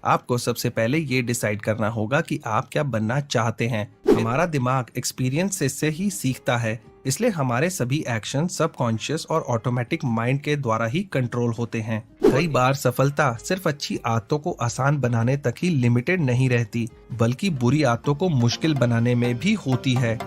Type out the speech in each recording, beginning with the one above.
आपको सबसे पहले ये डिसाइड करना होगा कि आप क्या बनना चाहते हैं। हमारा दिमाग एक्सपीरियंस से ही सीखता है, इसलिए हमारे सभी एक्शन सबकॉन्शियस और ऑटोमेटिक माइंड के द्वारा ही कंट्रोल होते हैं। कई बार सफलता सिर्फ अच्छी आदतों को आसान बनाने तक ही लिमिटेड नहीं रहती, बल्कि बुरी आदतों को मुश्किल बनाने में भी होती है।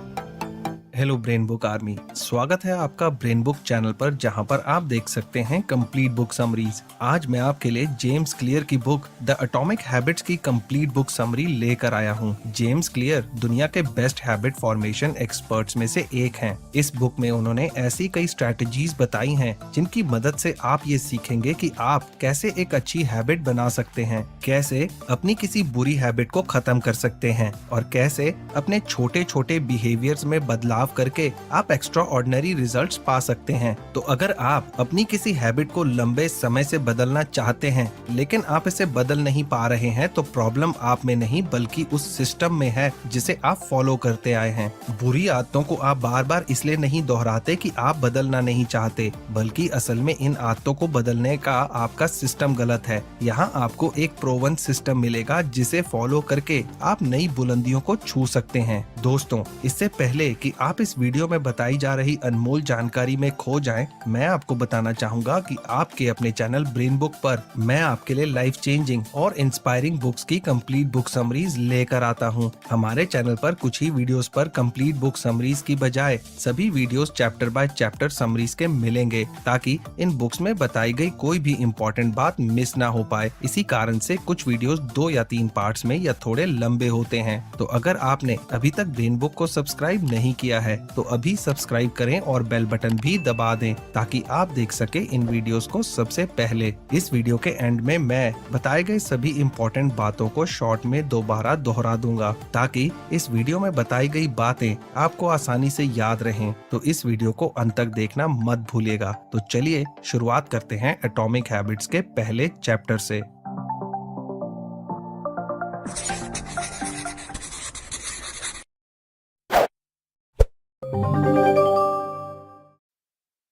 हेलो ब्रेन बुक आर्मी, स्वागत है आपका ब्रेन बुक चैनल पर, जहां पर आप देख सकते हैं कंप्लीट बुक समरीज। आज मैं आपके लिए जेम्स क्लियर की बुक द एटॉमिक हैबिट्स की कंप्लीट बुक समरी लेकर आया हूं। जेम्स क्लियर दुनिया के बेस्ट हैबिट फॉर्मेशन एक्सपर्ट्स में से एक हैं। इस बुक में उन्होंने ऐसी कई स्ट्रेटजीज बताई हैं जिनकी मदद से आप ये सीखेंगे कि आप कैसे एक अच्छी हैबिट बना सकते हैं, कैसे अपनी किसी बुरी हैबिट को खत्म कर सकते हैं और कैसे अपने छोटे छोटे बिहेवियर्स में बदलाव करके आप एक्स्ट्रा ऑर्डिनरी रिजल्ट्स पा सकते हैं। तो अगर आप अपनी किसी हैबिट को लंबे समय से बदलना चाहते हैं लेकिन आप इसे बदल नहीं पा रहे हैं, तो प्रॉब्लम आप में नहीं बल्कि उस सिस्टम में है जिसे आप फॉलो करते आए हैं। बुरी आदतों को आप बार बार इसलिए नहीं दोहराते कि आप बदलना नहीं चाहते, बल्कि असल में इन आदतों को बदलने का आपका सिस्टम गलत है। यहाँ आपको एक प्रोवन सिस्टम मिलेगा जिसे फॉलो करके आप नई बुलंदियों को छू सकते हैं। दोस्तों, इससे पहले कि आप इस वीडियो में बताई जा रही अनमोल जानकारी में खो जाएं, मैं आपको बताना चाहूंगा कि आपके अपने चैनल ब्रेन बुक पर मैं आपके लिए लाइफ चेंजिंग और इंस्पायरिंग बुक्स की कंप्लीट बुक समरीज लेकर आता हूं। हमारे चैनल पर कुछ ही वीडियोस पर कंप्लीट बुक समरीज की बजाय सभी videos chapter by chapter summaries के मिलेंगे, ताकि इन बुक्स में बताई गई कोई भी इम्पोर्टेंट बात मिस ना हो पाए। इसी कारण से कुछ वीडियोस 2 या 3 पार्ट्स में या थोड़े लंबे होते हैं। तो अगर आपने अभी तक ब्रेन बुक को सब्सक्राइब नहीं किया है तो अभी सब्सक्राइब करें और बेल बटन भी दबा दें, ताकि आप देख सके इन वीडियोस को सबसे पहले। इस वीडियो के एंड में मैं बताए गए सभी इम्पोर्टेंट बातों को शॉर्ट में दोबारा दोहरा दूंगा, ताकि इस वीडियो में बताई गई बातें आपको आसानी से याद रहें। तो इस वीडियो को अंत तक देखना मत भूलिएगा। तो चलिए शुरुआत करते हैं एटॉमिक हैबिट्स के पहले चैप्टर से।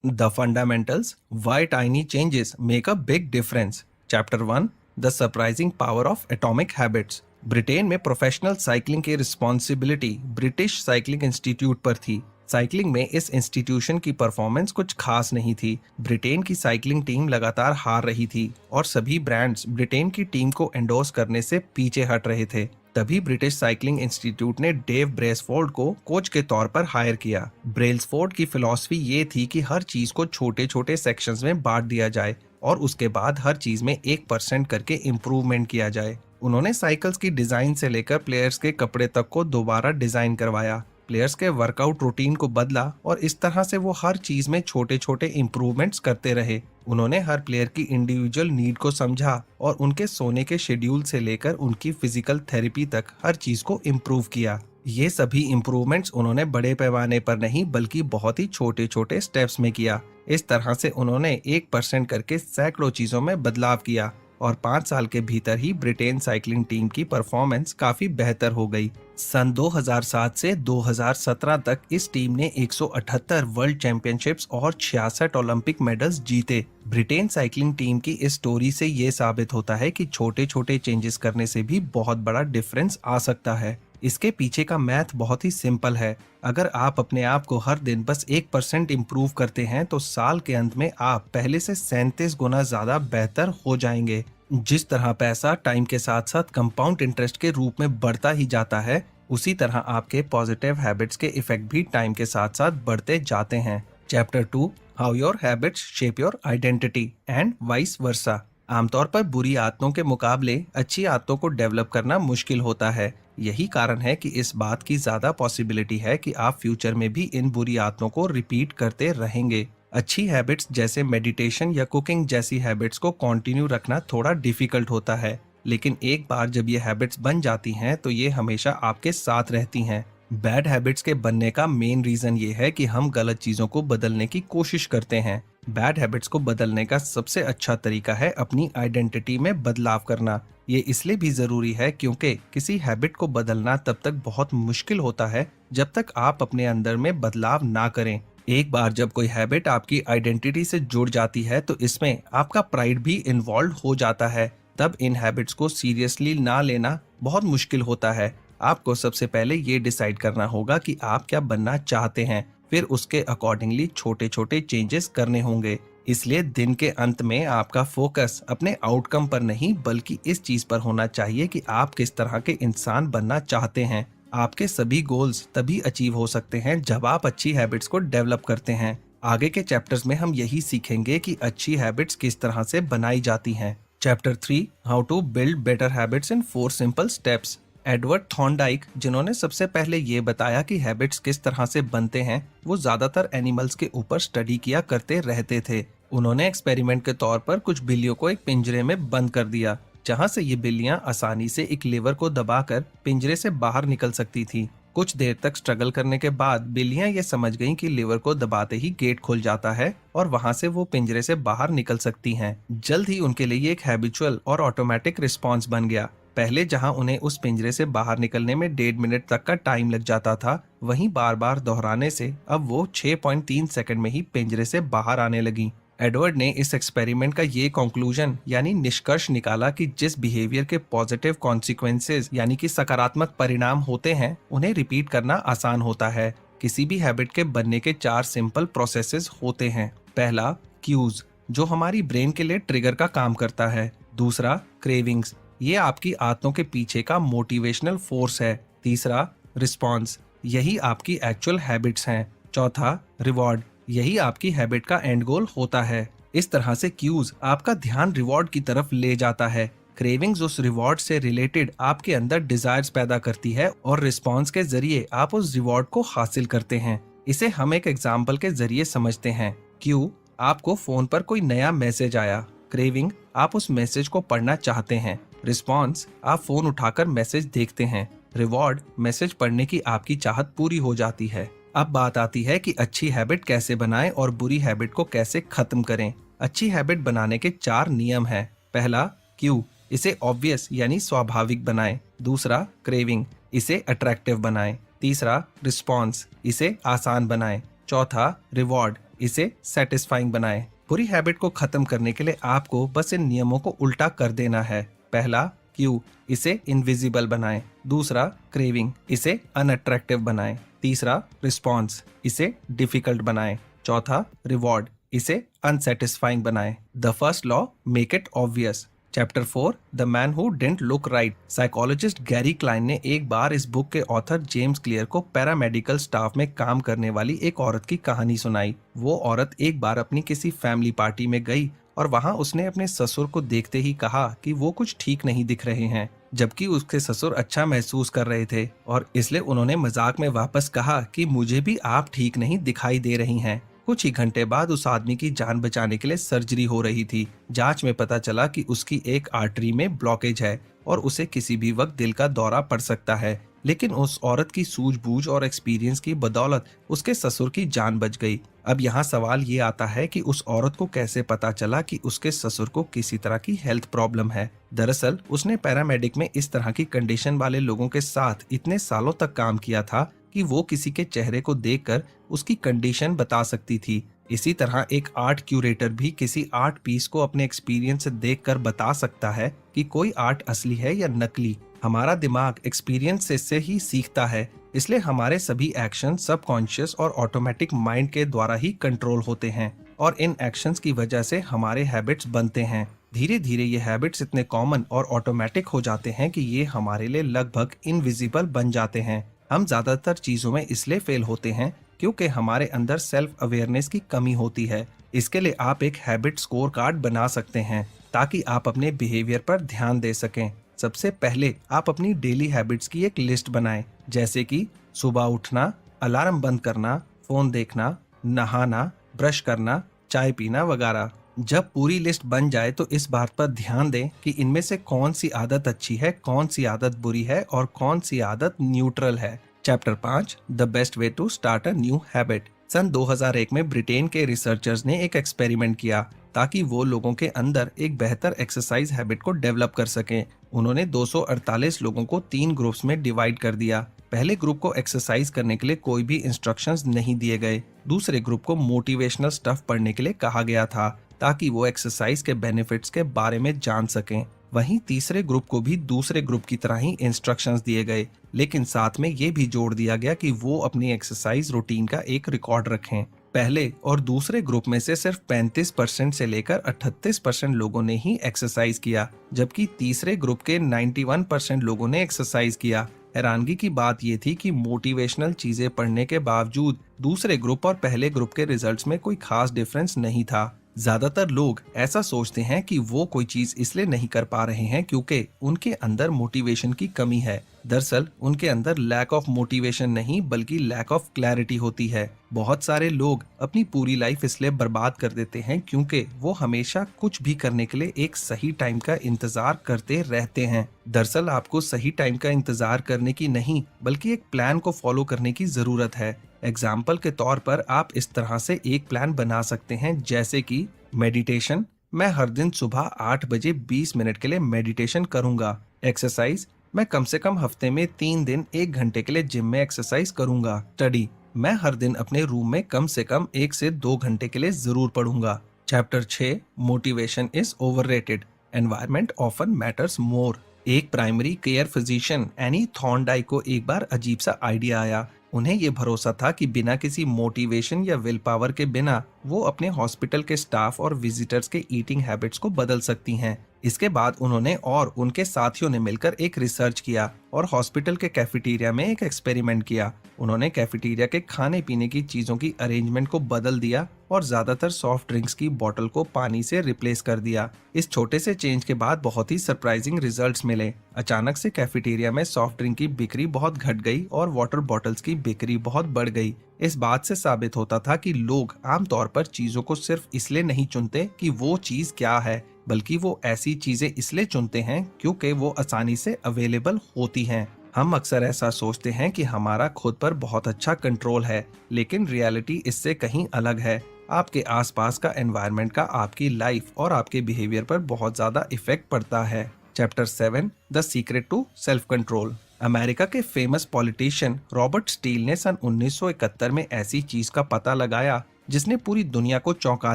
The Fundamentals: Why Tiny Changes Make a Big Difference. Chapter 1: The Surprising Power of Atomic Habits. Britain में प्रोफेशनल साइकिलिंग की रिस्पॉन्सिबिलिटी ब्रिटिश साइकिलिंग इंस्टीट्यूट पर थी। साइकिलिंग में इस इंस्टीट्यूशन की परफॉर्मेंस कुछ खास नहीं थी। ब्रिटेन की साइकिलिंग टीम लगातार हार रही थी और सभी ब्रांड्स ब्रिटेन की टीम को एंडोर्स करने से पीछे हट रहे थे। तभी ब्रिटिश साइकिलिंग इंस्टीट्यूट ने डेव ब्रेसफोर्ड को कोच के तौर पर हायर किया। ब्रेसफोर्ड की फिलॉसफी ये थी कि हर चीज को छोटे छोटे सेक्शंस में बांट दिया जाए और उसके बाद हर चीज में 1% करके इम्प्रूवमेंट किया जाए। उन्होंने साइकिल्स की डिजाइन से लेकर प्लेयर्स के कपड़े तक को दोबारा डिजाइन करवाया, प्लेयर्स के वर्कआउट रूटीन को बदला और इस तरह से वो हर चीज में छोटे छोटे इम्प्रूवमेंट्स करते रहे। उन्होंने हर प्लेयर की इंडिविजुअल नीड को समझा और उनके सोने के शेड्यूल से लेकर उनकी फिजिकल थेरेपी तक हर चीज को इम्प्रूव किया। ये सभी इम्प्रूवमेंट्स उन्होंने बड़े पैमाने पर नहीं बल्कि बहुत ही छोटे छोटे स्टेप्स में किया। इस तरह से उन्होंने 1% करके सैकड़ों चीजों में बदलाव किया और 5 साल के भीतर ही ब्रिटेन साइकिलिंग टीम की परफॉर्मेंस काफी बेहतर हो गई। सन 2007 से 2017 तक इस टीम ने 178 वर्ल्ड चैंपियनशिप्स और 66 ओलंपिक मेडल्स जीते। ब्रिटेन साइकिलिंग टीम की इस स्टोरी से ये साबित होता है कि छोटे छोटे चेंजेस करने से भी बहुत बड़ा डिफरेंस आ सकता है। इसके पीछे का मैथ बहुत ही सिंपल है। अगर आप अपने आप को हर दिन बस 1% इम्प्रूव करते हैं तो साल के अंत में आप पहले से 37 गुना ज्यादा बेहतर हो जाएंगे। जिस तरह पैसा टाइम के साथ साथ कंपाउंड इंटरेस्ट के रूप में बढ़ता ही जाता है, उसी तरह आपके पॉजिटिव हैबिट्स के इफेक्ट भी टाइम के साथ साथ बढ़ते जाते हैं। Chapter 2: how your habits shape your identity and vice versa. आमतौर पर बुरी आदतों के मुकाबले अच्छी आदतों को डेवलप करना मुश्किल होता है। यही कारण है कि इस बात की ज्यादा पॉसिबिलिटी है कि आप फ्यूचर में भी इन बुरी आदतों को रिपीट करते रहेंगे। अच्छी हैबिट्स जैसे मेडिटेशन या कुकिंग जैसी हैबिट्स को कंटिन्यू रखना थोड़ा डिफिकल्ट होता है, लेकिन एक बार जब ये हैबिट्स बन जाती हैं तो ये हमेशा आपके साथ रहती हैं। बैड हैबिट्स के बनने का मेन रीजन ये है कि हम गलत चीजों को बदलने की कोशिश करते हैं। बैड हैबिट्स को बदलने का सबसे अच्छा तरीका है अपनी आइडेंटिटी में बदलाव करना। ये इसलिए भी जरूरी है क्योंकि किसी हैबिट को बदलना तब तक बहुत मुश्किल होता है जब तक आप अपने अंदर में बदलाव ना करें। एक बार जब कोई हैबिट आपकी आइडेंटिटी से जुड़ जाती है तो इसमें आपका प्राइड भी इन्वॉल्व हो जाता है। तब इन हैबिट्स को सीरियसली ना लेना बहुत मुश्किल होता है। आपको सबसे पहले ये डिसाइड करना होगा कि आप क्या बनना चाहते हैं, फिर उसके अकॉर्डिंगली छोटे छोटे चेंजेस करने होंगे। इसलिए दिन के अंत में आपका फोकस अपने आउटकम पर नहीं बल्कि इस चीज पर होना चाहिए कि आप किस तरह के इंसान बनना चाहते हैं। आपके सभी गोल्स तभी अचीव हो सकते हैं जब आप अच्छी हैबिट्स को डेवलप करते हैं। आगे के चैप्टर्स में हम यही सीखेंगे कि अच्छी हैबिट्स किस तरह से बनाई जाती हैं। Chapter 3, how to build better habits in 4 simple steps. Edward Thorndike, जिन्होंने सबसे पहले ये बताया कि हैबिट्स किस तरह से बनते हैं, वो ज्यादातर एनिमल्स के ऊपर स्टडी किया करते रहते थे। उन्होंने एक्सपेरिमेंट के तौर पर कुछ बिल्लियों को एक पिंजरे में बंद कर दिया, जहां से ये बिल्लियां आसानी से एक लीवर को दबाकर पिंजरे से बाहर निकल सकती थी। कुछ देर तक स्ट्रगल करने के बाद बिल्लियां ये समझ गईं कि लीवर को दबाते ही गेट खुल जाता है और वहां से वो पिंजरे से बाहर निकल सकती हैं। जल्द ही उनके लिए एक हैबिचुअल और ऑटोमेटिक रिस्पॉन्स बन गया। पहले जहां उन्हें उस पिंजरे से बाहर निकलने में 1.5 मिनट तक का टाइम लग जाता था, वहीं बार बार दोहराने से अब वो 6.3 सेकंड में ही पिंजरे से बाहर आने लगी। एडवर्ड ने इस एक्सपेरिमेंट का ये कंक्लूजन यानी निष्कर्ष निकाला कि जिस बिहेवियर के पॉजिटिव कॉन्सिक्वेंसेस यानी कि सकारात्मक परिणाम होते हैं, उन्हें रिपीट करना आसान होता है। किसी भी हैबिट के बनने के 4 सिंपल प्रोसेसेस होते हैं। पहला, क्यूज, जो हमारी ब्रेन के लिए ट्रिगर का काम करता है। दूसरा, क्रेविंग्स, ये आपकी आदतों के पीछे का मोटिवेशनल फोर्स है। तीसरा, रिस्पॉन्स, यही आपकी एक्चुअल हैबिट्स हैं। चौथा, रिवॉर्ड, यही आपकी हैबिट का एंड गोल होता है। इस तरह से क्यूज आपका ध्यान रिवॉर्ड की तरफ ले जाता है, क्रेविंग्स उस रिवॉर्ड से रिलेटेड आपके अंदर डिजायर्स पैदा करती है और रिस्पॉन्स के जरिए आप उस रिवॉर्ड को हासिल करते हैं। इसे हम एक एग्जाम्पल के जरिए समझते हैं। क्यू, आपको फोन पर कोई नया मैसेज आया। क्रेविंग, आप उस मैसेज को पढ़ना चाहते हैं। रिस्पॉन्स, आप फोन उठाकर मैसेज देखते हैं। रिवॉर्ड, मैसेज पढ़ने की आपकी चाहत पूरी हो जाती है। अब बात आती है कि अच्छी हैबिट कैसे बनाएं और बुरी हैबिट को कैसे खत्म करें। अच्छी हैबिट बनाने के 4 नियम हैं। पहला, क्यू, इसे ऑब्वियस यानी स्वाभाविक बनाएं। दूसरा, क्रेविंग, इसे अट्रैक्टिव बनाएं। तीसरा, रिस्पॉन्स, इसे आसान बनाएं। चौथा, रिवॉर्ड, इसे सेटिस्फाइंग बनाएं। बुरी हैबिट को खत्म करने के लिए आपको बस इन नियमों को उल्टा कर देना है। पहला, क्यू, इसे इनविजिबल बनाएं। दूसरा, क्रेविंग, इसे अनअट्रैक्टिव बनाएं। तीसरा, रिस्पॉन्स, इसे डिफिकल्ट बनाएं। चौथा, रिवॉर्ड, इसे अनसेटिस्फाइंग बनाएं। The first law, make it obvious. Chapter 4, the man who didn't look right. Psychologist Gary Klein ने एक बार इस बुक के ऑथर जेम्स क्लियर को पैरामेडिकल स्टाफ में काम करने वाली एक औरत की कहानी सुनाई। वो औरत एक बार अपनी किसी फैमिली पार्टी में गई और वहां उसने अपने ससुर को देखते ही कहा कि वो कुछ ठीक नहीं दिख रहे हैं, जबकि उसके ससुर अच्छा महसूस कर रहे थे और इसलिए उन्होंने मजाक में वापस कहा कि मुझे भी आप ठीक नहीं दिखाई दे रही हैं। कुछ ही घंटे बाद उस आदमी की जान बचाने के लिए सर्जरी हो रही थी। जांच में पता चला कि उसकी एक आर्टरी में ब्लॉकेज है और उसे किसी भी वक्त दिल का दौरा पड़ सकता है, लेकिन उस औरत की सूझबूझ और एक्सपीरियंस की बदौलत उसके ससुर की जान बच गई। अब यहाँ सवाल ये आता है कि उस औरत को कैसे पता चला कि उसके ससुर को किसी तरह की हेल्थ प्रॉब्लम है। दरअसल उसने पैरामेडिक में इस तरह की कंडीशन वाले लोगों के साथ इतने सालों तक काम किया था कि वो किसी के चेहरे को देखकर उसकी कंडीशन बता सकती थी। इसी तरह एक आर्ट क्यूरेटर भी किसी आर्ट पीस को अपने एक्सपीरियंस से देखकर बता सकता है कि कोई आर्ट असली है या नकली। हमारा दिमाग एक्सपीरियंस से ही सीखता है, इसलिए हमारे सभी एक्शन सबकॉन्शियस और ऑटोमेटिक माइंड के द्वारा ही कंट्रोल होते हैं और इन एक्शंस की वजह से हमारे हैबिट्स बनते हैं। धीरे धीरे ये हैबिट्स इतने कॉमन और ऑटोमेटिक हो जाते हैं कि ये हमारे लिए लगभग इनविजिबल बन जाते हैं। हम ज्यादातर चीजों में इसलिए फेल होते हैं क्योंकि हमारे अंदर सेल्फ अवेयरनेस की कमी होती है। इसके लिए आप एक हैबिट स्कोर कार्ड बना सकते हैं ताकि आप अपने बिहेवियर पर ध्यान दे सकें। सबसे पहले आप अपनी डेली हैबिट्स की एक लिस्ट बनाएं, जैसे कि सुबह उठना, अलार्म बंद करना, फोन देखना, नहाना, ब्रश करना, चाय पीना वगैरह। जब पूरी लिस्ट बन जाए तो इस बात पर ध्यान दें कि इनमें से कौन सी आदत अच्छी है, कौन सी आदत बुरी है और कौन सी आदत न्यूट्रल है। Chapter 5, the best way to start a new habit. सन 2001 में ब्रिटेन के रिसर्चर्स ने एक एक्सपेरिमेंट किया ताकि वो लोगों के अंदर एक बेहतर एक्सरसाइज हैबिट को डेवलप कर सकें। उन्होंने 248 लोगों को 3 ग्रुप्स में डिवाइड कर दिया। पहले ग्रुप को एक्सरसाइज करने के लिए कोई भी इंस्ट्रक्शंस नहीं दिए गए। दूसरे ग्रुप को मोटिवेशनल स्टफ पढ़ने के लिए कहा गया था ताकि वो एक्सरसाइज के बेनिफिट्स के बारे में जान सकें। वहीं तीसरे ग्रुप को भी दूसरे ग्रुप की तरह ही इंस्ट्रक्शंस दिए गए, लेकिन साथ में ये भी जोड़ दिया गया कि वो अपनी एक्सरसाइज रूटीन का एक रिकॉर्ड रखें। पहले और दूसरे ग्रुप में से सिर्फ 35% से लेकर 38% लोगों ने ही एक्सरसाइज किया, जबकि तीसरे ग्रुप के 91% लोगों ने एक्सरसाइज किया। हैरानगी की बात यह थी कि मोटिवेशनल चीजें पढ़ने के बावजूद दूसरे ग्रुप और पहले ग्रुप के रिजल्ट्स में कोई खास डिफरेंस नहीं था। ज्यादातर लोग ऐसा सोचते हैं कि वो कोई चीज इसलिए नहीं कर पा रहे हैं क्योंकि उनके अंदर मोटिवेशन की कमी है। दरअसल उनके अंदर लैक ऑफ मोटिवेशन नहीं बल्कि लैक ऑफ क्लैरिटी होती है। बहुत सारे लोग अपनी पूरी लाइफ इसलिए बर्बाद कर देते हैं क्योंकि वो हमेशा कुछ भी करने के लिए एक सही टाइम का इंतजार करते रहते हैं। दरअसल आपको सही टाइम का इंतजार करने की नहीं बल्कि एक प्लान को फॉलो करने की जरूरत है। एग्जाम्पल के तौर पर आप इस तरह से एक प्लान बना सकते हैं, जैसे कि मेडिटेशन, मैं हर दिन सुबह 8 बजे 20 मिनट के लिए मेडिटेशन करूंगा। एक्सरसाइज, मैं कम से कम हफ्ते में 3 दिन 1 घंटे के लिए जिम में एक्सरसाइज करूंगा। स्टडी, मैं हर दिन अपने रूम में कम से कम 1 से 2 घंटे के लिए जरूर पढ़ूंगा। Chapter 6, motivation is overrated, environment often matters more. एक primary care physician Annie Thorndike को एक बार अजीब सा आइडिया आया। उन्हें ये भरोसा था कि बिना किसी मोटिवेशन या विल पावर के बिना वो अपने हॉस्पिटल के स्टाफ और विजिटर्स के ईटिंग हैबिट्स को बदल सकती हैं। इसके बाद उन्होंने और उनके साथियों ने मिलकर एक रिसर्च किया और हॉस्पिटल के कैफेटेरिया में एक एक्सपेरिमेंट किया। उन्होंने कैफेटेरिया के खाने पीने की चीजों की अरेंजमेंट को बदल दिया और ज्यादातर सॉफ्ट ड्रिंक्स की बोतल को पानी से रिप्लेस कर दिया। इस छोटे से चेंज के बाद बहुत ही सरप्राइजिंग रिजल्ट्स मिले। अचानक से कैफेटेरिया में सॉफ्ट ड्रिंक की बिक्री बहुत घट गई और वाटर बॉटल्स की बिक्री बहुत बढ़ गई। इस बात से साबित होता था कि लोग आमतौर पर चीजों को सिर्फ इसलिए नहीं चुनते कि वो चीज क्या है, बल्कि वो ऐसी चीजें इसलिए चुनते हैं क्योंकि वो आसानी से अवेलेबल होती हैं। हम अक्सर ऐसा सोचते हैं कि हमारा खुद पर बहुत अच्छा कंट्रोल है, लेकिन रियलिटी इससे कहीं अलग है। आपके आसपास का एनवायरनमेंट का आपकी लाइफ और आपके बिहेवियर पर बहुत ज्यादा इफेक्ट पड़ता है। Chapter 7, the secret to self control. America के फेमस पॉलिटिशियन रॉबर्ट स्टील ने सन 1971 में ऐसी चीज का पता लगाया जिसने पूरी दुनिया को चौंका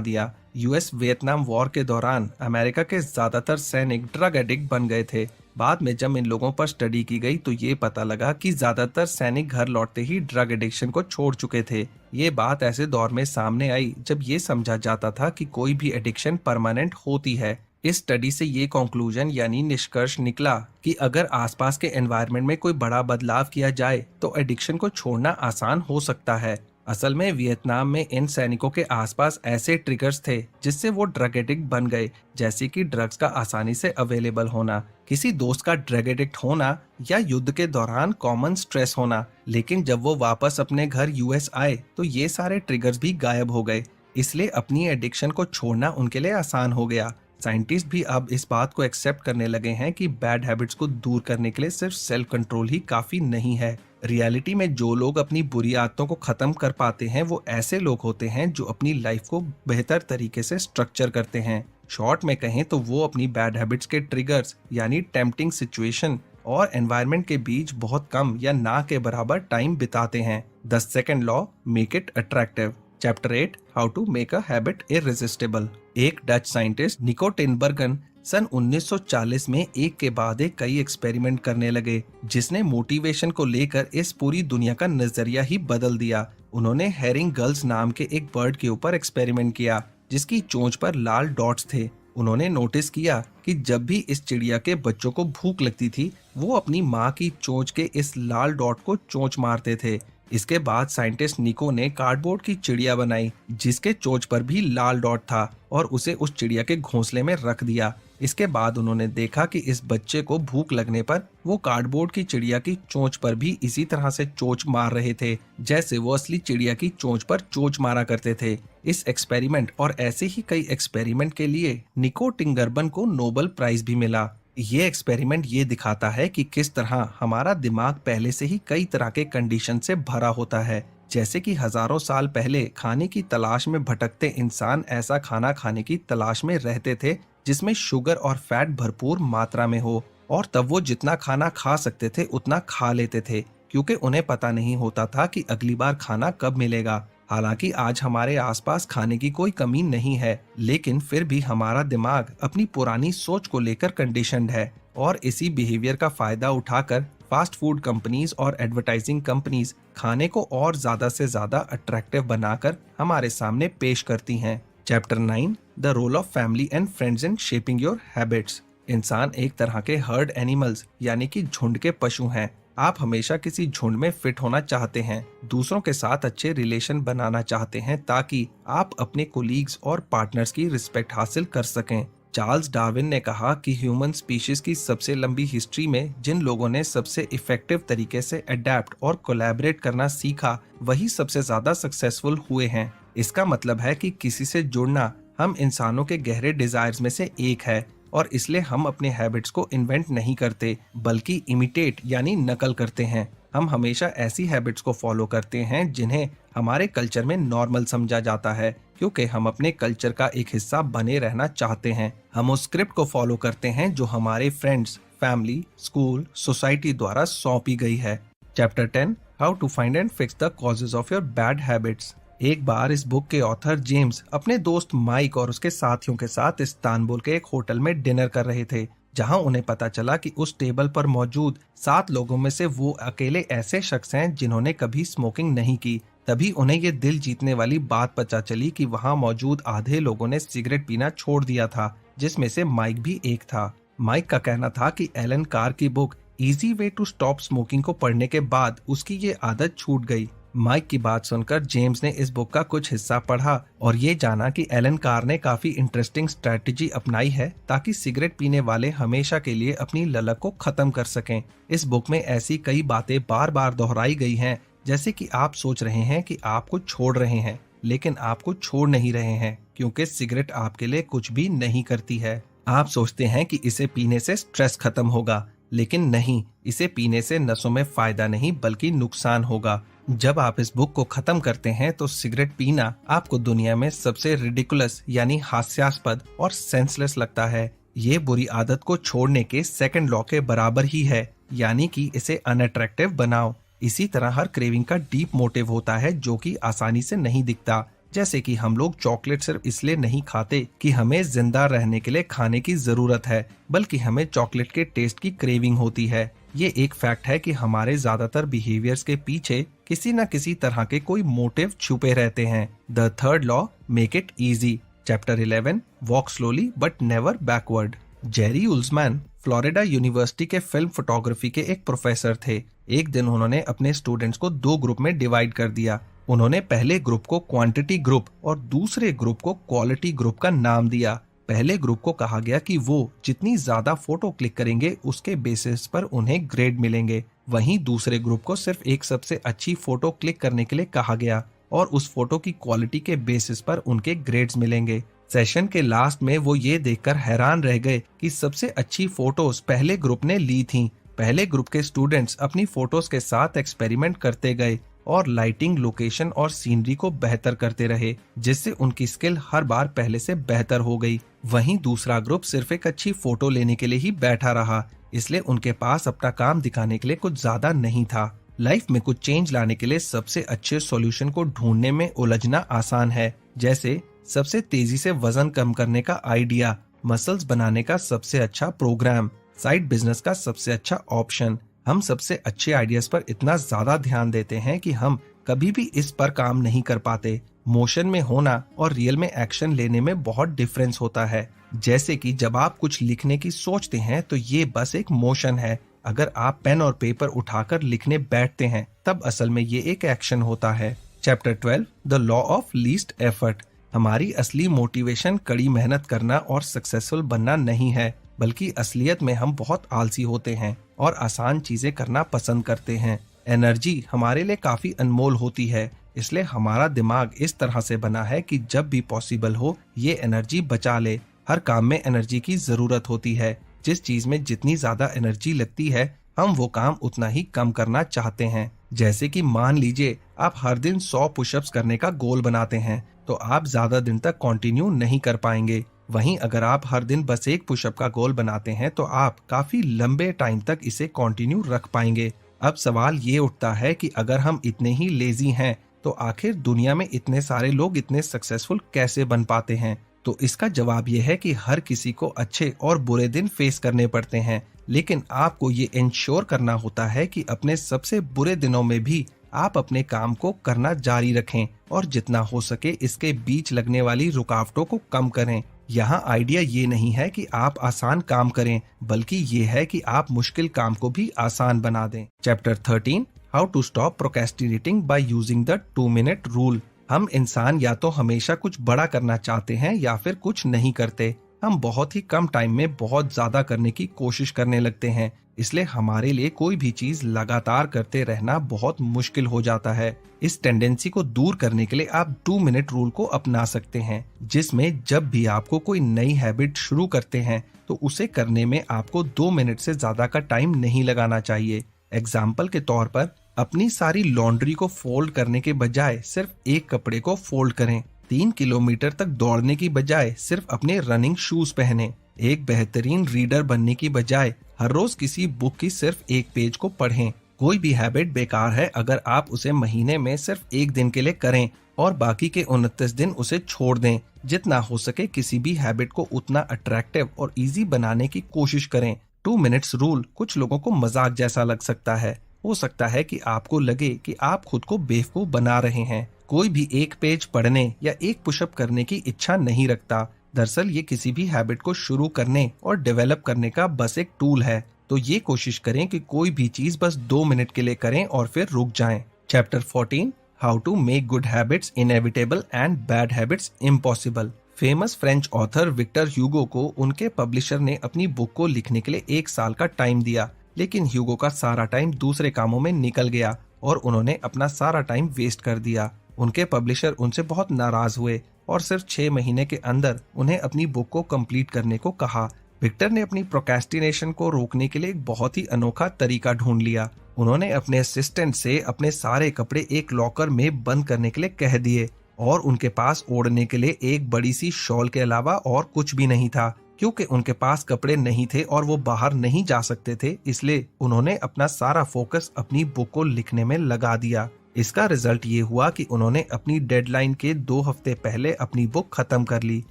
दिया। यूएस वियतनाम वॉर के दौरान अमेरिका के ज्यादातर सैनिक ड्रग एडिक्ट बन गए थे। बाद में जब इन लोगों पर स्टडी की गई तो ये पता लगा कि ज्यादातर सैनिक घर लौटते ही ड्रग एडिक्शन को छोड़ चुके थे। ये बात ऐसे दौर में सामने आई जब ये समझा जाता था कि कोई भी एडिक्शन परमानेंट होती है। इस स्टडी से ये कंक्लूजन यानी निष्कर्ष निकला कि अगर आसपास के एनवायरनमेंट में कोई बड़ा बदलाव किया जाए तो एडिक्शन को छोड़ना आसान हो सकता है। असल में वियतनाम में इन सैनिकों के आसपास ऐसे ट्रिगर्स थे जिससे वो ड्रग एडिक्ट बन गए, जैसे कि ड्रग्स का आसानी से अवेलेबल होना, किसी दोस्त का ड्रग एडिक्ट होना या युद्ध के दौरान कॉमन स्ट्रेस होना। लेकिन जब वो वापस अपने घर यूएस आए तो ये सारे ट्रिगर्स भी गायब हो गए, इसलिए अपनी एडिक्शन को छोड़ना उनके लिए आसान हो गया। साइंटिस्ट भी अब इस बात को एक्सेप्ट करने लगे हैं कि बैड हैबिट्स को दूर करने के लिए सिर्फ सेल्फ कंट्रोल ही काफी नहीं है। रियलिटी में जो लोग अपनी बुरी आदतों को खत्म कर पाते हैं वो ऐसे लोग होते हैं जो अपनी लाइफ को बेहतर तरीके से स्ट्रक्चर करते हैं। शॉर्ट में कहें तो वो अपनी बैड हैबिट्स के ट्रिगर्स यानी टेम्पटिंग सिचुएशन और एनवायरनमेंट के बीच बहुत कम या ना के बराबर टाइम बिताते हैं। The second law, make it attractive. Chapter 8, how to make a habit irresistible. एक डच साइंटिस्ट निको टिनबर्गन सन 1940 में एक के बाद एक कई एक्सपेरिमेंट करने लगे जिसने मोटिवेशन को लेकर इस पूरी दुनिया का नजरिया ही बदल दिया। उन्होंने हेरिंग गर्ल्स नाम के एक बर्ड के ऊपर एक्सपेरिमेंट किया जिसकी चोंच पर लाल डॉट्स थे। उन्होंने नोटिस किया कि जब भी इस चिड़िया के बच्चों को भूख लगती थी वो अपनी माँ की चोंच के इस लाल डॉट को चोंच मारते थे। इसके बाद साइंटिस्ट निको ने कार्डबोर्ड की चिड़िया बनाई जिसके चोंच पर भी लाल डॉट था और उसे उस चिड़िया के घोंसले में रख दिया। इसके बाद उन्होंने देखा कि इस बच्चे को भूख लगने पर वो कार्डबोर्ड की चिड़िया की चोंच पर भी इसी तरह से चोंच मार रहे थे जैसे वो असली चिड़िया की चोंच पर चोंच मारा करते थे। इस एक्सपेरिमेंट और ऐसे ही कई एक्सपेरिमेंट के लिए निको टिनबर्गन को नोबेल प्राइज भी मिला। ये एक्सपेरिमेंट ये दिखाता है कि किस तरह हमारा दिमाग पहले से ही कई तरह के कंडीशन से भरा होता है, जैसे कि हजारों साल पहले खाने की तलाश में भटकते इंसान ऐसा खाना खाने की तलाश में रहते थे जिसमें शुगर और फैट भरपूर मात्रा में हो, और तब वो जितना खाना खा सकते थे उतना खा लेते थे क्योंकि उन्हें पता नहीं होता था कि अगली बार खाना कब मिलेगा। हालांकि आज हमारे आसपास खाने की कोई कमी नहीं है, लेकिन फिर भी हमारा दिमाग अपनी पुरानी सोच को लेकर कंडीशनड है और इसी बिहेवियर का फायदा उठाकर फास्ट फूड कंपनीज और एडवर्टाइजिंग कंपनीज खाने को और ज्यादा से ज्यादा अट्रैक्टिव बनाकर हमारे सामने पेश करती हैं। Chapter 9, the role of family and friends in shaping your habits. इंसान एक तरह के हर्ड एनिमल्स यानी कि झुंड के पशु हैं। आप हमेशा किसी झुंड में फिट होना चाहते हैं, दूसरों के साथ अच्छे रिलेशन बनाना चाहते हैं ताकि आप अपने कोलीग्स और पार्टनर्स की रिस्पेक्ट हासिल कर सकें। चार्ल्स डार्विन ने कहा कि ह्यूमन स्पीशीज की सबसे लंबी हिस्ट्री में जिन लोगों ने सबसे इफेक्टिव तरीके से अडेप्ट और कोलैबोरेट करना सीखा वही सबसे ज्यादा सक्सेसफुल हुए हैं। इसका मतलब है कि किसी से जुड़ना हम इंसानों के गहरे डिजायर्स में से एक है और इसलिए हम अपने हैबिट्स को इन्वेंट नहीं करते बल्कि इमिटेट यानी नकल करते हैं। हम हमेशा ऐसी हैबिट्स को फॉलो करते हैं जिन्हें हमारे कल्चर में नॉर्मल समझा जाता है क्योंकि हम अपने कल्चर का एक हिस्सा बने रहना चाहते हैं। हम उस स्क्रिप्ट को फॉलो करते हैं जो हमारे फ्रेंड्स, फैमिली, स्कूल, सोसाइटी द्वारा सौंपी गई है। Chapter 10, how to find and fix the causes of your bad habits. एक बार इस बुक के ऑथर जेम्स अपने दोस्त माइक और उसके साथियों के साथ इस्तांबुल के एक होटल में डिनर कर रहे थे, जहां उन्हें पता चला कि उस टेबल पर मौजूद 7 लोगों में से वो अकेले ऐसे शख्स हैं जिन्होंने कभी स्मोकिंग नहीं की। तभी उन्हें ये दिल जीतने वाली बात पता चली कि वहां मौजूद आधे लोगों ने सिगरेट पीना छोड़ दिया था, जिसमें से माइक भी एक था। माइक का कहना था कि एलन कार की book easy way to stop smoking को पढ़ने के बाद उसकी ये आदत छूट गई। माइक की बात सुनकर जेम्स ने इस बुक का कुछ हिस्सा पढ़ा और ये जाना कि एलन कार ने काफी इंटरेस्टिंग स्ट्रेटजी अपनाई है ताकि सिगरेट पीने वाले हमेशा के लिए अपनी ललक को खत्म कर सकें। इस बुक में ऐसी कई बातें बार बार दोहराई गई हैं, जैसे कि आप सोच रहे हैं कि आपको छोड़ रहे हैं लेकिन आपको छोड़ नहीं रहे हैं क्योंकि सिगरेट आपके लिए कुछ भी नहीं करती है। आप सोचते हैं कि इसे पीने से स्ट्रेस खत्म होगा, लेकिन नहीं, इसे पीने से नसों में फायदा नहीं बल्कि नुकसान होगा। जब आप इस बुक को खत्म करते हैं तो सिगरेट पीना आपको दुनिया में सबसे रिडिकुलस यानी हास्यास्पद और सेंसलेस लगता है। ये बुरी आदत को छोड़ने के सेकंड लॉ के बराबर ही है, यानी कि इसे अनअट्रैक्टिव बनाओ। इसी तरह हर क्रेविंग का डीप मोटिव होता है जो कि आसानी से नहीं दिखता। जैसे कि हम लोग चॉकलेट सिर्फ इसलिए नहीं खाते कि हमें जिंदा रहने के लिए खाने की जरूरत है, बल्कि हमें चॉकलेट के टेस्ट की क्रेविंग होती है। ये एक फैक्ट है कि हमारे ज्यादातर बिहेवियर्स के पीछे किसी न किसी तरह के कोई मोटिव छुपे रहते हैं। The third law, make it easy. Chapter 11, walk slowly but never backward. Jerry Uelsmann Florida University के फिल्म फोटोग्राफी के एक प्रोफेसर थे। एक दिन उन्होंने अपने स्टूडेंट्स को 2 ग्रुप में डिवाइड कर दिया। उन्होंने पहले ग्रुप को क्वांटिटी ग्रुप और दूसरे ग्रुप को क्वालिटी ग्रुप का नाम दिया। पहले ग्रुप को कहा गया कि वो जितनी ज्यादा फोटो क्लिक करेंगे उसके बेसिस पर उन्हें ग्रेड मिलेंगे। वहीं दूसरे ग्रुप को सिर्फ एक सबसे अच्छी फोटो क्लिक करने के लिए कहा गया और उस फोटो की क्वालिटी के बेसिस पर उनके ग्रेड्स मिलेंगे। सेशन के लास्ट में वो ये देखकर हैरान रह गए कि सबसे अच्छी फोटोज पहले ग्रुप ने ली थीं। पहले ग्रुप के स्टूडेंट्स अपनी फोटोज के साथ एक्सपेरिमेंट करते गए और लाइटिंग, लोकेशन और सीनरी को बेहतर करते रहे, जिससे उनकी स्किल हर बार पहले से बेहतर हो गई। वहीं दूसरा ग्रुप सिर्फ एक अच्छी फोटो लेने के लिए ही बैठा रहा, इसलिए उनके पास अपना काम दिखाने के लिए कुछ ज्यादा नहीं था। लाइफ में कुछ चेंज लाने के लिए सबसे अच्छे सॉल्यूशन को ढूंढने में उलझना आसान है, जैसे सबसे तेजी से वजन कम करने का आइडिया, मसल्स बनाने का सबसे अच्छा प्रोग्राम, साइड बिजनेस का सबसे अच्छा ऑप्शन। हम सबसे अच्छे आइडियाज पर इतना ज्यादा ध्यान देते हैं कि हम कभी भी इस पर काम नहीं कर पाते। मोशन में होना और रियल में एक्शन लेने में बहुत डिफरेंस होता है। जैसे कि जब आप कुछ लिखने की सोचते हैं तो ये बस एक मोशन है। अगर आप पेन और पेपर उठाकर लिखने बैठते हैं तब असल में ये एक एक्शन होता है। Chapter 12, the law of least effort. हमारी असली मोटिवेशन कड़ी मेहनत करना और सक्सेसफुल बनना नहीं है, बल्कि असलियत में हम बहुत आलसी होते हैं और आसान चीजें करना पसंद करते हैं। एनर्जी हमारे लिए काफी अनमोल होती है, इसलिए हमारा दिमाग इस तरह से बना है कि जब भी पॉसिबल हो ये एनर्जी बचा ले। हर काम में एनर्जी की जरूरत होती है। जिस चीज में जितनी ज्यादा एनर्जी लगती है हम वो काम उतना ही कम करना चाहते हैं। जैसे कि मान लीजिए आप हर दिन 100 पुशअप्स करने का गोल बनाते हैं तो आप ज्यादा दिन तक कंटिन्यू नहीं कर पाएंगे। वहीं अगर आप हर दिन बस 1 पुशअप का गोल बनाते हैं तो आप काफी लंबे टाइम तक इसे कंटिन्यू रख पाएंगे। अब सवाल ये उठता है कि अगर हम इतने ही लेजी हैं तो आखिर दुनिया में इतने सारे लोग इतने सक्सेसफुल कैसे बन पाते हैं? तो इसका जवाब यह है कि हर किसी को अच्छे और बुरे दिन फेस करने पड़ते हैं, लेकिन आपको ये इंश्योर करना होता है कि अपने सबसे बुरे दिनों में भी आप अपने काम को करना जारी रखें और जितना हो सके इसके बीच लगने वाली रुकावटों को कम करें। यहाँ आइडिया ये नहीं है कि आप आसान काम करें, बल्कि ये है कि आप मुश्किल काम को भी आसान बना दें। Chapter 13, how to stop procrastinating by using the 2 minute rule. हम इंसान या तो हमेशा कुछ बड़ा करना चाहते हैं या फिर कुछ नहीं करते। हम बहुत ही कम टाइम में बहुत ज्यादा करने की कोशिश करने लगते हैं, इसलिए हमारे लिए कोई भी चीज लगातार करते रहना बहुत मुश्किल हो जाता है। इस टेंडेंसी को दूर करने के लिए आप 2 मिनट रूल को अपना सकते हैं, जिसमें जब भी आपको कोई नई हैबिट शुरू करते हैं तो उसे करने में आपको 2 मिनट से ज्यादा का टाइम नहीं लगाना चाहिए। एग्जाम्पल के तौर पर अपनी सारी लॉन्ड्री को फोल्ड करने के बजाय सिर्फ एक कपड़े को फोल्ड करें। 3 किलोमीटर तक दौड़ने की बजाय सिर्फ अपने रनिंग शूज पहने। एक बेहतरीन रीडर बनने की बजाय हर रोज किसी बुक की सिर्फ एक पेज को पढ़ें। कोई भी हैबिट बेकार है अगर आप उसे महीने में सिर्फ एक दिन के लिए करें और बाकी के 29 दिन उसे छोड़ दें। जितना हो सके किसी भी हैबिट को उतना अट्रैक्टिव और इजी बनाने की कोशिश करें। 2 मिनट्स रूल कुछ लोगों को मजाक जैसा लग सकता है। हो सकता है कि आपको लगे कि आप खुद को बेवकूफ बना रहे हैं। कोई भी एक पेज पढ़ने या एक पुशअप करने की इच्छा नहीं रखता। दरअसल ये किसी भी हैबिट को शुरू करने और डेवलप करने का बस एक टूल है। तो ये कोशिश करें कि कोई भी चीज बस 2 मिनट के लिए करें और फिर रुक जाएं। Chapter 14, how to make good habits inevitable and bad habits impossible. Famous French author Victor Hugo को उनके पब्लिशर ने अपनी बुक को लिखने के लिए 1 साल का टाइम दिया, लेकिन ह्यूगो का सारा टाइम दूसरे कामों में निकल गया और उन्होंने अपना सारा टाइम वेस्ट कर दिया। उनके पब्लिशर उनसे बहुत नाराज हुए और सिर्फ 6 महीने के अंदर उन्हें अपनी बुक को कंप्लीट करने को कहा। विक्टर ने अपनी प्रोक्रेस्टिनेशन को रोकने के लिए एक बहुत ही अनोखा तरीका ढूंढ लिया। उन्होंने अपने असिस्टेंट से अपने सारे कपड़े एक लॉकर में बंद करने के लिए कह दिए और उनके पास ओढ़ने के लिए एक बड़ी सी शॉल के अलावा और कुछ भी नहीं था। क्योंकि उनके पास कपड़े नहीं थे और वो बाहर नहीं जा सकते थे, इसलिए उन्होंने अपना सारा फोकस अपनी बुक को लिखने में लगा दिया। इसका रिजल्ट ये हुआ कि उन्होंने अपनी डेडलाइन के 2 हफ्ते पहले अपनी बुक खत्म कर ली।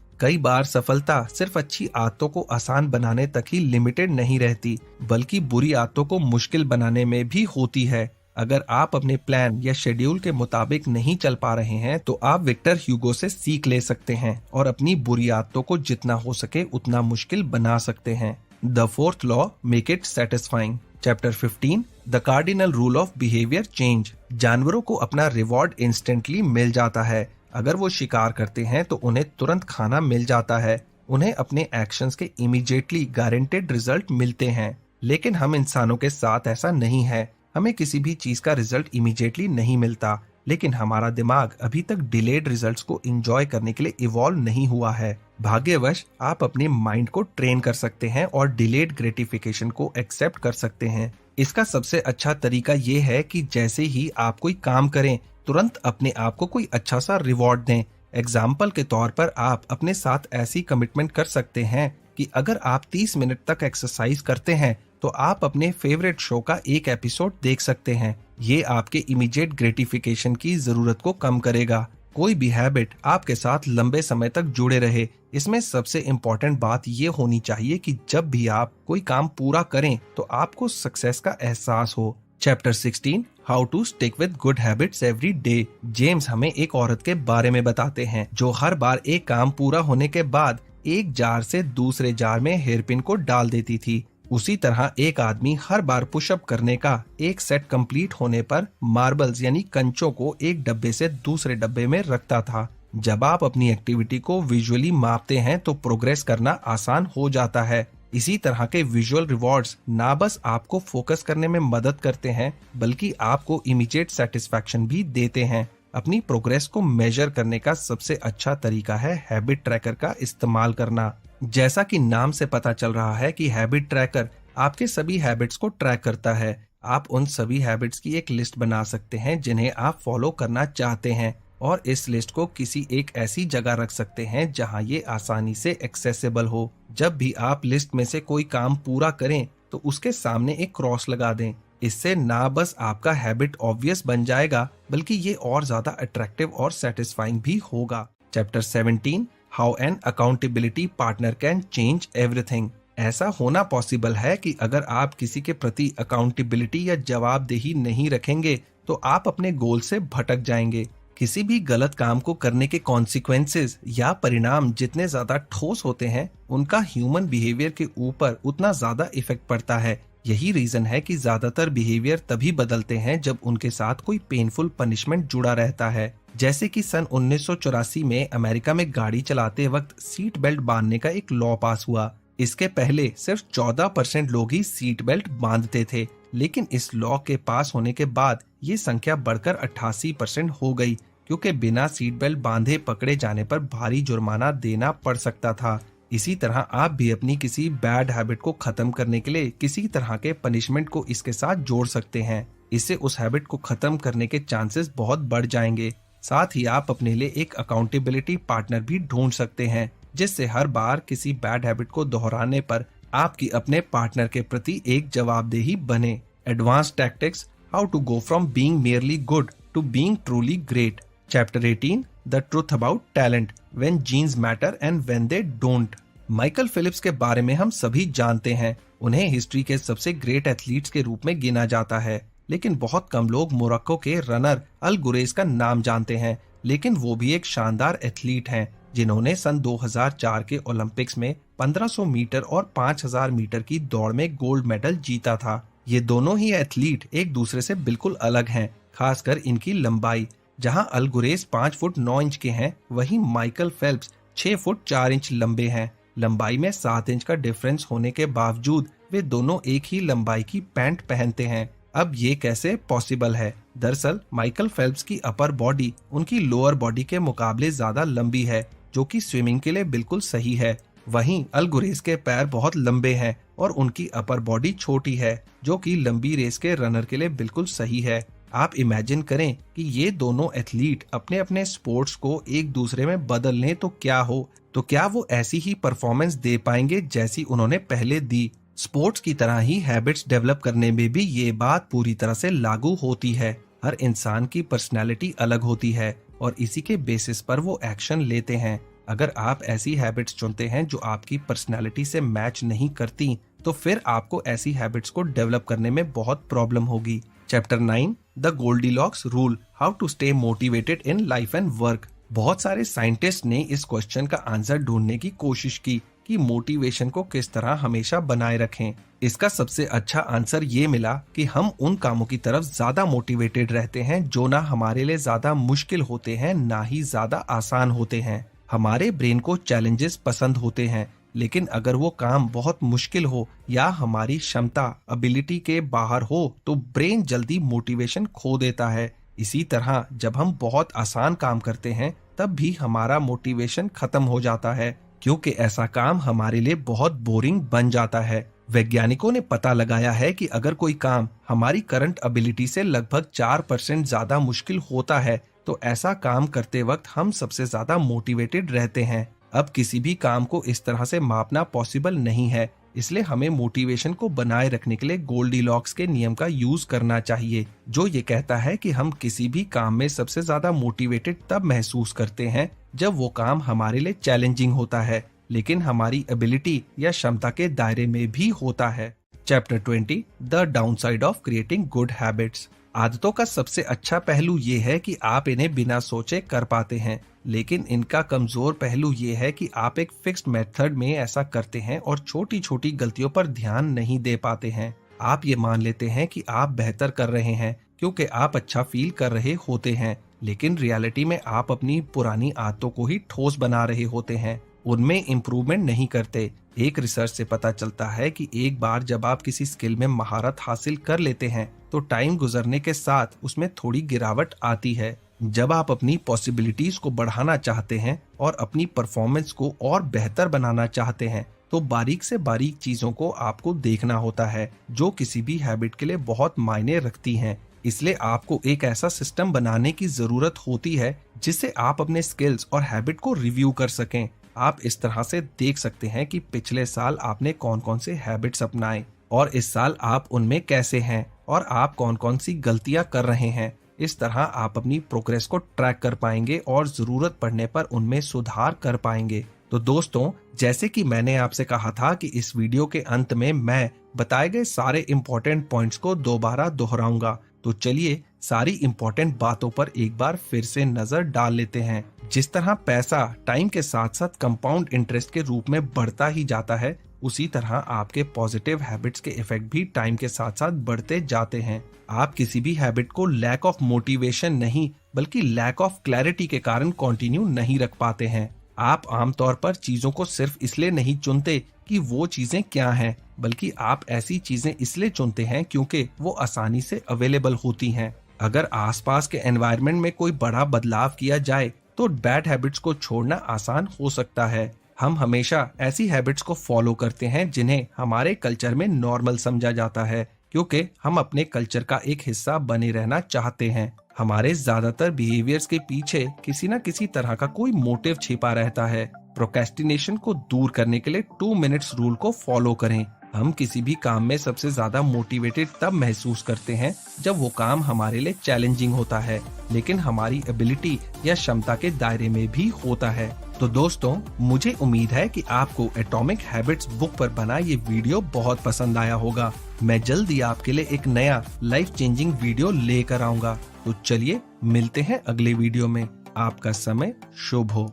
कई बार सफलता सिर्फ अच्छी आदतों को आसान बनाने तक ही लिमिटेड नहीं रहती, बल्कि बुरी आदतों को मुश्किल बनाने में भी होती है। अगर आप अपने प्लान या शेड्यूल के मुताबिक नहीं चल पा रहे हैं तो आप विक्टर ह्यूगो से सीख ले सकते हैं और अपनी बुरी आदतों को जितना हो सके उतना मुश्किल बना सकते हैं। The 4th law, make it satisfying. Chapter 15, the cardinal rule of behaviour change. जानवरों को अपना रिवॉर्ड इंस्टेंटली मिल जाता है। अगर वो शिकार करते हैं तो उन्हें तुरंत खाना मिल जाता है। उन्हें अपने एक्शंस के इमीडिएटली गारंटेड रिजल्ट मिलते हैं। लेकिन हम इंसानों के साथ ऐसा नहीं है। हमें किसी भी चीज का रिजल्ट इमीडिएटली नहीं मिलता, लेकिन हमारा दिमाग अभी तक डिलेड रिजल्ट्स को एंजॉय करने के लिए इवॉल्व नहीं हुआ है। भाग्यवश आप अपने माइंड को ट्रेन कर सकते हैं और डिलेड ग्रेटिफिकेशन को एक्सेप्ट कर सकते हैं। इसका सबसे अच्छा तरीका ये है कि जैसे ही आप कोई काम करें तुरंत अपने आप को कोई अच्छा सा रिवॉर्ड दें। एग्जाम्पल के तौर पर आप अपने साथ ऐसी कमिटमेंट कर सकते हैं कि अगर आप 30 मिनट तक एक्सरसाइज करते हैं तो आप अपने फेवरेट शो का एक एपिसोड देख सकते हैं। ये आपके इमीडिएट ग्रेटिफिकेशन की जरूरत को कम करेगा। कोई भी हैबिट आपके साथ लंबे समय तक जुड़े रहे, इसमें सबसे इम्पोर्टेंट बात ये होनी चाहिए कि जब भी आप कोई काम पूरा करें तो आपको सक्सेस का एहसास हो। Chapter 16, how to stick with good habits every day. James हमें एक औरत के बारे में बताते हैं जो हर बार एक काम पूरा होने के बाद एक जार से दूसरे जार में हेयरपिन को डाल देती थी। उसी तरह एक आदमी हर बार पुशअप करने का एक सेट कंप्लीट होने पर मार्बल्स यानी कंचों को एक डब्बे से दूसरे डब्बे में रखता था। जब आप अपनी एक्टिविटी को विजुअली मापते हैं तो प्रोग्रेस करना आसान हो जाता है। इसी तरह के विजुअल रिवॉर्ड्स ना बस आपको फोकस करने में मदद करते हैं, बल्कि आपको इमीडिएट सेटिस्फैक्शन भी देते हैं। अपनी प्रोग्रेस को मेजर करने का सबसे अच्छा तरीका है हैबिट ट्रैकर का इस्तेमाल करना। जैसा कि नाम से पता चल रहा है कि हैबिट ट्रैकर आपके सभी हैबिट्स को ट्रैक करता है। आप उन सभी हैबिट्स की एक लिस्ट बना सकते हैं जिन्हें आप फॉलो करना चाहते हैं और इस लिस्ट को किसी एक ऐसी जगह रख सकते हैं जहां ये आसानी से एक्सेसिबल हो। जब भी आप लिस्ट में से कोई काम पूरा करें तो उसके सामने एक क्रॉस लगा दें। इससे ना बस आपका हैबिट ऑब्वियस बन जाएगा, बल्कि ये और ज्यादा अट्रैक्टिव और सेटिस्फाइंग भी होगा। Chapter 17, how an accountability partner can change everything. ऐसा होना पॉसिबल है कि अगर आप किसी के प्रति अकाउंटेबिलिटी या जवाबदेही नहीं रखेंगे तो आप अपने गोल से भटक जाएंगे। किसी भी गलत काम को करने के कॉन्सिक्वेंसेस या परिणाम जितने ज्यादा ठोस होते हैं, उनका ह्यूमन बिहेवियर के ऊपर उतना ज्यादा इफेक्ट पड़ता है। यही रीजन है कि ज्यादातर बिहेवियर तभी बदलते हैं जब उनके साथ कोई पेनफुल पनिशमेंट जुड़ा रहता है। जैसे कि सन 1984 में अमेरिका में गाड़ी चलाते वक्त सीट बेल्ट बांधने का एक लॉ पास हुआ। इसके पहले सिर्फ 14% लोग ही सीट बेल्ट बांधते थे, लेकिन इस लॉ के पास होने के बाद ये संख्या बढ़कर 88% हो गई, क्योंकि बिना सीट बेल्ट बांधे पकड़े जाने पर भारी जुर्माना देना पड़ सकता था। इसी तरह आप भी अपनी किसी बैड हैबिट को खत्म करने के लिए किसी तरह के पनिशमेंट को इसके साथ जोड़ सकते हैं। इससे उस हैबिट को खत्म करने के चांसेस बहुत बढ़ जाएंगे। साथ ही आप अपने लिए एक अकाउंटेबिलिटी पार्टनर भी ढूंढ सकते हैं, जिससे हर बार किसी बैड हैबिट को दोहराने पर आपकी अपने पार्टनर के प्रति एक जवाबदेही बने। Advance tactics, how to go from being merely good to being truly great. Chapter 18, the truth about talent, when genes matter and when they don't. Michael Phelps के बारे में हम सभी जानते हैं। उन्हें हिस्ट्री के सबसे ग्रेट एथलीट्स के रूप में गिना जाता है, लेकिन बहुत कम लोग मोरक्को के रनर अल गुरेज का नाम जानते हैं। लेकिन वो भी एक शानदार एथलीट हैं, जिन्होंने सन 2004 के ओलंपिक्स में 1500 मीटर और 5000 मीटर की दौड़ में गोल्ड मेडल जीता था। ये दोनों ही एथलीट एक दूसरे से बिल्कुल अलग हैं, खासकर इनकी लंबाई। जहां अल गुरेज 5 फुट 9 इंच के हैं, वहीं माइकल फेल्प्स 6 फुट 4 इंच लंबे हैं। लंबाई में 7 इंच का डिफरेंस होने के बावजूद वे दोनों एक ही लंबाई की पैंट पहनते हैं। अब ये कैसे पॉसिबल है? दरअसल माइकल फेल्प्स की अपर बॉडी उनकी लोअर बॉडी के मुकाबले ज्यादा लंबी है, जो कि स्विमिंग के लिए बिल्कुल सही है। वहीं अल गुरेज के पैर बहुत लंबे हैं और उनकी अपर बॉडी छोटी है, जो कि लंबी रेस के रनर के लिए बिल्कुल सही है। आप इमेजिन करें कि ये दोनों एथलीट अपने अपने स्पोर्ट्स को एक दूसरे में बदल लें तो क्या वो ऐसी ही परफॉर्मेंस दे पाएंगे जैसी उन्होंने पहले दी? स्पोर्ट्स की तरह ही हैबिट्स डेवलप करने में भी ये बात पूरी तरह से लागू होती है। हर इंसान की पर्सनैलिटी अलग होती है और इसी के बेसिस पर वो एक्शन लेते हैं। अगर आप ऐसी हैबिट्स चुनते हैं जो आपकी पर्सनैलिटी से मैच नहीं करती, तो फिर आपको ऐसी हैबिट्स को डेवलप करने में बहुत प्रॉब्लम होगी। Chapter 9, the Goldilocks rule, how to stay motivated in life and work. बहुत सारे साइंटिस्ट ने इस क्वेश्चन का आंसर ढूंढने की कोशिश की कि मोटिवेशन को किस तरह हमेशा बनाए रखें। इसका सबसे अच्छा आंसर ये मिला कि हम उन कामों की तरफ ज्यादा मोटिवेटेड रहते हैं जो ना हमारे लिए ज्यादा मुश्किल होते हैं, ना ही ज्यादा आसान होते हैं। हमारे ब्रेन को चैलेंजेस पसंद होते हैं, लेकिन अगर वो काम बहुत मुश्किल हो या हमारी क्षमता एबिलिटी के बाहर हो तो ब्रेन जल्दी मोटिवेशन खो देता है। इसी तरह जब हम बहुत आसान काम करते हैं तब भी हमारा मोटिवेशन खत्म हो जाता है, क्योंकि ऐसा काम हमारे लिए बहुत बोरिंग बन जाता है। वैज्ञानिकों ने पता लगाया है कि अगर कोई काम हमारी करंट एबिलिटी से लगभग 4% ज्यादा मुश्किल होता है तो ऐसा काम करते वक्त हम सबसे ज्यादा मोटिवेटेड रहते हैं। अब किसी भी काम को इस तरह से मापना पॉसिबल नहीं है, इसलिए हमें मोटिवेशन को बनाए रखने के लिए गोल्डीलॉक्स के नियम का यूज करना चाहिए, जो ये कहता है कि हम किसी भी काम में सबसे ज्यादा मोटिवेटेड तब महसूस करते हैं जब वो काम हमारे लिए चैलेंजिंग होता है, लेकिन हमारी एबिलिटी या क्षमता के दायरे में भी होता है। Chapter 20, the downside of creating good habits. आदतों का सबसे अच्छा पहलू ये है कि आप इन्हें बिना सोचे कर पाते हैं, लेकिन इनका कमजोर पहलू ये है कि आप एक फिक्स्ड मेथड में ऐसा करते हैं और छोटी छोटी गलतियों पर ध्यान नहीं दे पाते हैं। आप ये मान लेते हैं कि आप बेहतर कर रहे हैं क्योंकि आप अच्छा फील कर रहे होते हैं, लेकिन रियलिटी में आप अपनी पुरानी आदतों को ही ठोस बना रहे होते हैं, उनमें इम्प्रूवमेंट नहीं करते। एक रिसर्च से पता चलता है कि एक बार जब आप किसी स्किल में महारत हासिल कर लेते हैं तो टाइम गुजरने के साथ उसमें थोड़ी गिरावट आती है। जब आप अपनी पॉसिबिलिटीज को बढ़ाना चाहते हैं और अपनी परफॉर्मेंस को और बेहतर बनाना चाहते हैं तो बारीक से बारीक चीजों को आपको देखना होता है, जो किसी भी हैबिट के लिए बहुत मायने रखती हैं। इसलिए आपको एक ऐसा सिस्टम बनाने की जरूरत होती है जिससे आप अपने स्किल्स और हैबिट को रिव्यू कर सकें। आप इस तरह से देख सकते हैं कि पिछले साल आपने कौन कौन से हैबिट्स अपनाए, और इस साल आप उनमें कैसे हैं और आप कौन कौन सी गलतियां कर रहे हैं। इस तरह आप अपनी प्रोग्रेस को ट्रैक कर पाएंगे और जरूरत पड़ने पर उनमें सुधार कर पाएंगे। तो दोस्तों, जैसे कि मैंने आपसे कहा था कि इस वीडियो के अंत में मैं बताए गए सारे इम्पोर्टेंट पॉइंट्स को दोबारा दोहराऊंगा। तो चलिए सारी इम्पोर्टेंट बातों पर एक बार फिर से नजर डाल लेते हैं। जिस तरह पैसा टाइम के साथ साथ कंपाउंड इंटरेस्ट के रूप में बढ़ता ही जाता है, उसी तरह आपके पॉजिटिव हैबिट्स के इफेक्ट भी टाइम के साथ साथ बढ़ते जाते हैं। आप किसी भी हैबिट को लैक ऑफ मोटिवेशन नहीं बल्कि लैक ऑफ क्लैरिटी के कारण कंटिन्यू नहीं रख पाते हैं। आप आमतौर पर चीजों को सिर्फ इसलिए नहीं चुनते कि वो चीजें क्या हैं, बल्कि आप ऐसी चीजें इसलिए चुनते हैं क्योंकि वो आसानी से अवेलेबल होती हैं। अगर आसपास के एनवायरनमेंट में कोई बड़ा बदलाव किया जाए तो बैड हैबिट्स को छोड़ना आसान हो सकता है। हम हमेशा ऐसी हैबिट्स को फॉलो करते हैं जिन्हें हमारे कल्चर में नॉर्मल समझा जाता है, क्योंकि हम अपने कल्चर का एक हिस्सा बने रहना चाहते हैं। हमारे ज्यादातर बिहेवियर्स के पीछे किसी न किसी तरह का कोई मोटिव छिपा रहता है। प्रोक्रेस्टिनेशन को दूर करने के लिए 2 मिनट्स रूल को फॉलो करें। हम किसी भी काम में सबसे ज्यादा मोटिवेटेड तब महसूस करते हैं जब वो काम हमारे लिए चैलेंजिंग होता है, लेकिन हमारी एबिलिटी या क्षमता के दायरे में भी होता है। तो दोस्तों, मुझे उम्मीद है कि आपको एटॉमिक हैबिट्स बुक पर बना ये वीडियो बहुत पसंद आया होगा। मैं जल्दी आपके लिए एक नया लाइफ चेंजिंग वीडियो लेकर आऊंगा। तो चलिए मिलते हैं अगले वीडियो में। आपका समय शुभ हो।